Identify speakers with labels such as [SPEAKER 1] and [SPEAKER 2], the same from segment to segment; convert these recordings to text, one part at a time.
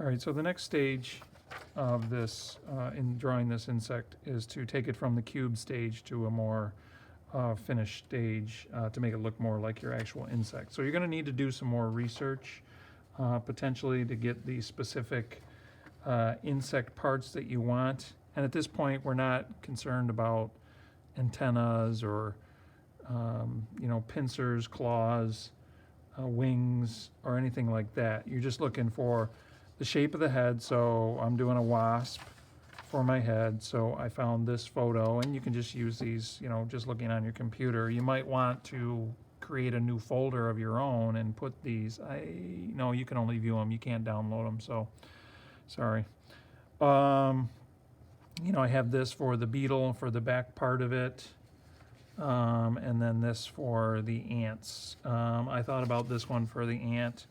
[SPEAKER 1] All right, so the next stage of this, in drawing this insect, is to take it from the cube stage to a more finished stage to make it look more like your actual insect. So you're going to need to do some more research, potentially to get the specific insect parts that you want. And at this point, we're not concerned about antennas or pincers, claws, wings, or anything like that. You're just looking for the shape of the head. So I'm doing a wasp for my head. So I found this photo, and you can just use these, just looking on your computer. You might want to create a new folder of your own and put these. No, you can only view them. You can't download them. So sorry. I have this for the beetle, for the back part of it. And then this for the ants. I thought about this one for the ant,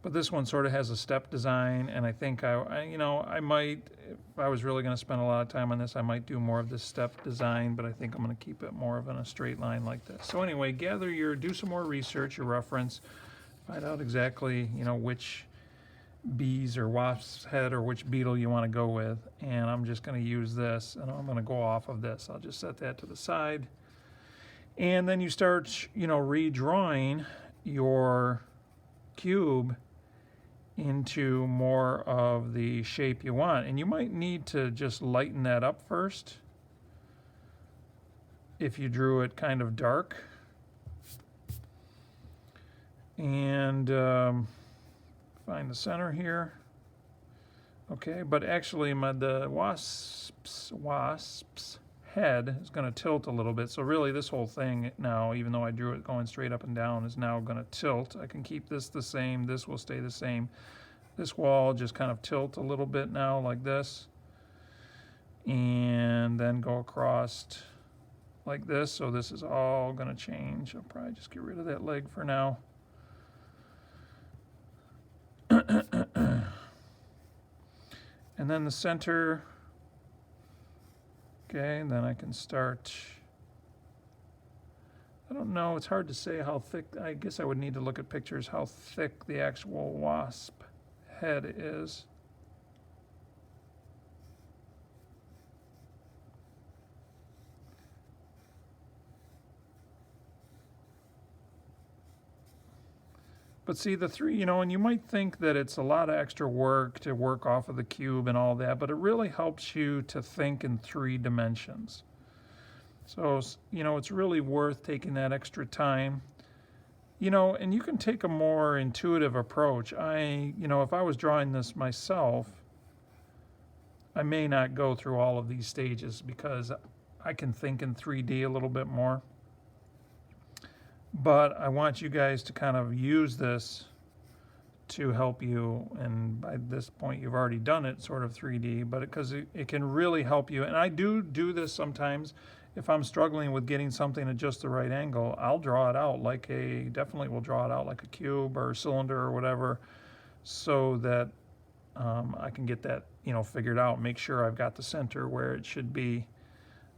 [SPEAKER 1] but this one sort of has a step design, and I think I might, if I was really going to spend a lot of time on this, I might do more of this step design, but I think I'm going to keep it more of in a straight line like this. So anyway, do some more research, your reference, find out exactly, which bees or wasp's head or which beetle you want to go with, and I'm just going to use this, and I'm going to go off of this. I'll just set that to the side. And then you start, redrawing your cube into more of the shape you want. And you might need to just lighten that up first if you drew it kind of dark. And find the center here. Okay, but actually the wasp's head is going to tilt a little bit. So really this whole thing now, even though I drew it going straight up and down, is now going to tilt. I can keep this the same. This will stay the same. This wall just kind of tilt a little bit now like this. And then go across like this. So this is all going to change. I'll probably just get rid of that leg for now. And then the center. Okay, and then I can start, I don't know, it's hard to say how thick, I guess I would need to look at pictures how thick the actual wasp head is. But see, the three, and you might think that it's a lot of extra work to work off of the cube and all that, but it really helps you to think in 3 dimensions. So, it's really worth taking that extra time. And you can take a more intuitive approach. If I was drawing this myself, I may not go through all of these stages because I can think in 3D a little bit more. But I want you guys to kind of use this to help you, and by this point you've already done it sort of 3D, but because it can really help you. And I do this sometimes. If I'm struggling with getting something at just the right angle, I'll draw it out definitely will draw it out like a cube or a cylinder or whatever, so that I can get that figured out, make sure I've got the center where it should be.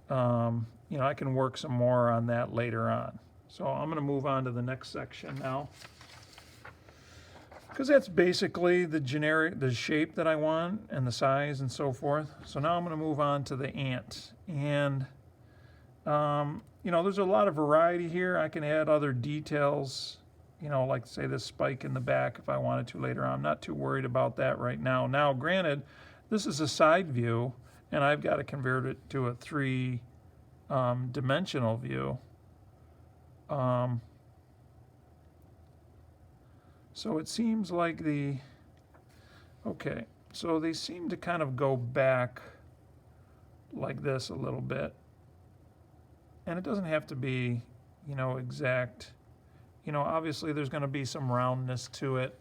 [SPEAKER 1] I can work some more on that later on. So I'm going to move on to the next section now, because that's basically the shape that I want and the size and so forth. So now I'm going to move on to the ant. And, there's a lot of variety here. I can add other details, like say this spike in the back if I wanted to later on. I'm not too worried about that right now. Now, granted, this is a side view, and I've got to convert it to a 3-dimensional view. So it seems like so they seem to kind of go back like this a little bit. And it doesn't have to be, exact. Obviously there's going to be some roundness to it.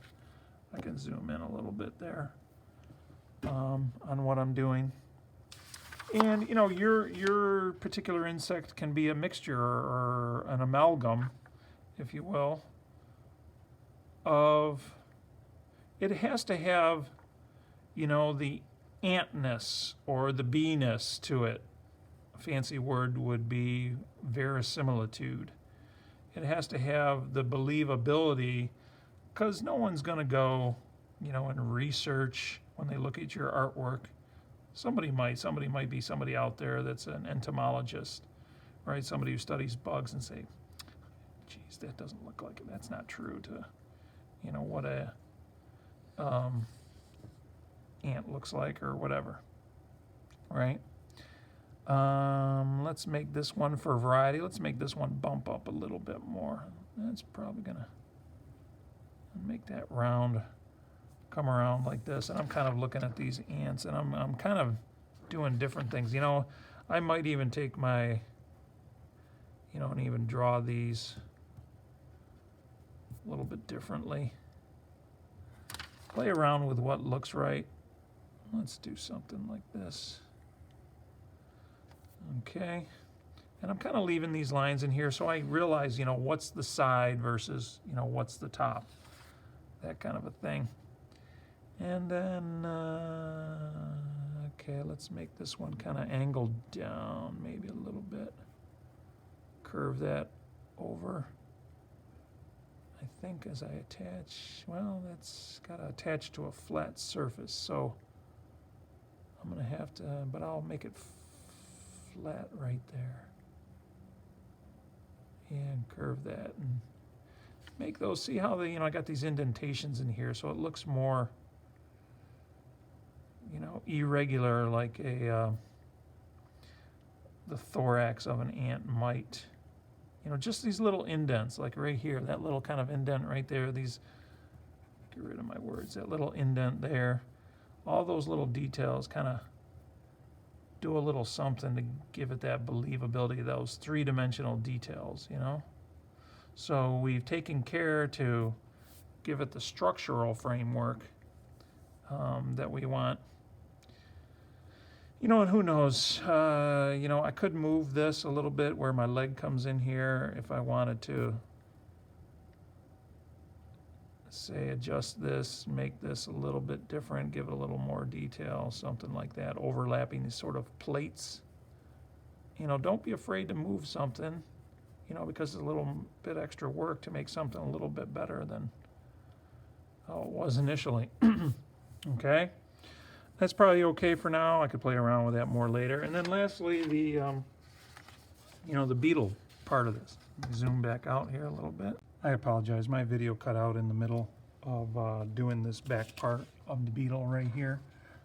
[SPEAKER 1] I can zoom in a little bit there on what I'm doing. And, your particular insect can be a mixture or an amalgam, if you will, it has to have, the antness or the bee-ness to it. A fancy word would be verisimilitude. It has to have the believability, because no one's going to go you know, in research, when they look at your artwork, somebody might be somebody out there that's an entomologist, right? Somebody who studies bugs and say, geez, that doesn't look like it. That's not true to, you know, what a ant looks like or whatever, right? Let's make this one for variety. Let's make this one bump up a little bit more. That's probably gonna make that round come around like this. And I'm kind of looking at these ants, and I'm kind of doing different things. You know, I might even take my, you know, and even draw these a little bit differently. Play around with what looks right. Let's do something like this. Okay, and I'm kind of leaving these lines in here so I realize, you know, what's the side versus, you know, what's the top, that kind of a thing. And then, okay, let's make this one kind of angled down maybe a little bit. Curve that over. I think as I attach, well, that's got to attach to a flat surface, so I'm going to have to, but I'll make it flat right there. And curve that and make those, see how they, you know, I got these indentations in here, so it looks more, you know, irregular, like a, the thorax of an ant might. You know, just these little indents, like right here, that little kind of indent right there, these, get rid of my words, that little indent there, all those little details kind of do a little something to give it that believability, those three-dimensional details, you know? So we've taken care to give it the structural framework that we want. You know, and who knows, you know, I could move this a little bit where my leg comes in here if I wanted to. Say adjust this, make this a little bit different, give it a little more detail, something like that, overlapping these sort of plates. You know, don't be afraid to move something, you know, because it's a little bit extra work to make something a little bit better than how it was initially. Okay, that's probably okay for now. I could play around with that more later. And then lastly, the, you know, the beetle part of this. Let me zoom back out here a little bit. I apologize, my video cut out in the middle of doing this back part of the beetle right here.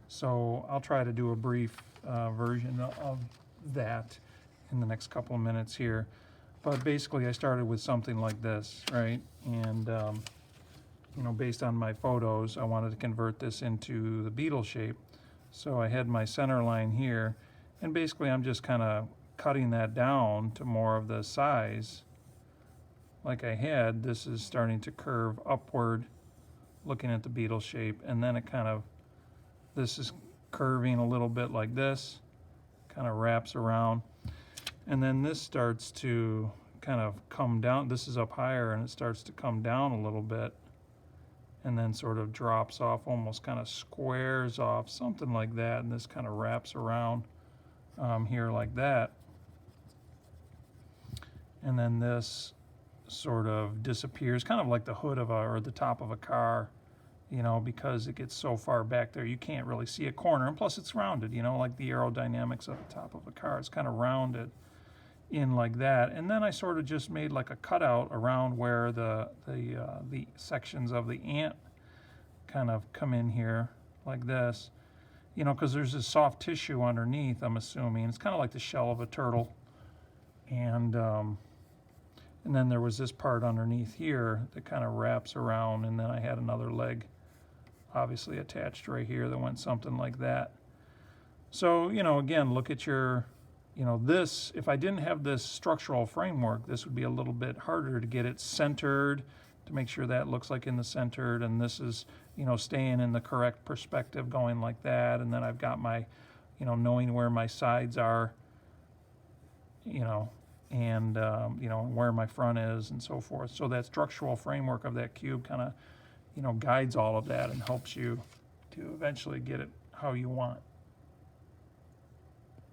[SPEAKER 1] So I'll try to do a brief version of that in the next couple of minutes here. But basically I started with something like this, right? And you know, based on my photos, I wanted to convert this into the beetle shape. So I had my center line here, and basically I'm just kind of cutting that down to more of the size like I had. This is starting to curve upward, looking at the beetle shape, and then it kind of, this is curving a little bit like this, kind of wraps around, and then this starts to kind of come down. This is up higher, and it starts to come down a little bit, and then sort of drops off, almost kind of squares off, something like that, and this kind of wraps around here like that, and then this sort of disappears, kind of like the hood of a, or the top of a car, you know, because it gets so far back there you can't really see a corner, and plus it's rounded, you know, like the aerodynamics of the top of a car. It's kind of rounded in like that, and then I sort of just made like a cutout around where the sections of the ant kind of come in here like this, you know, because there's this soft tissue underneath, I'm assuming. It's kind of like the shell of a turtle, and then there was this part underneath here that kind of wraps around, and then I had another leg obviously attached right here that went something like that. So, you know, again, look at your, you know, this, if I didn't have this structural framework, this would be a little bit harder to get it centered, to make sure that looks like in the centered, and this is, you know, staying in the correct perspective going like that, and then I've got my, you know, knowing where my sides are, you know, and you know, where my front is and so forth. So that structural framework of that cube kind of, you know, guides all of that and helps you to eventually get it how you want.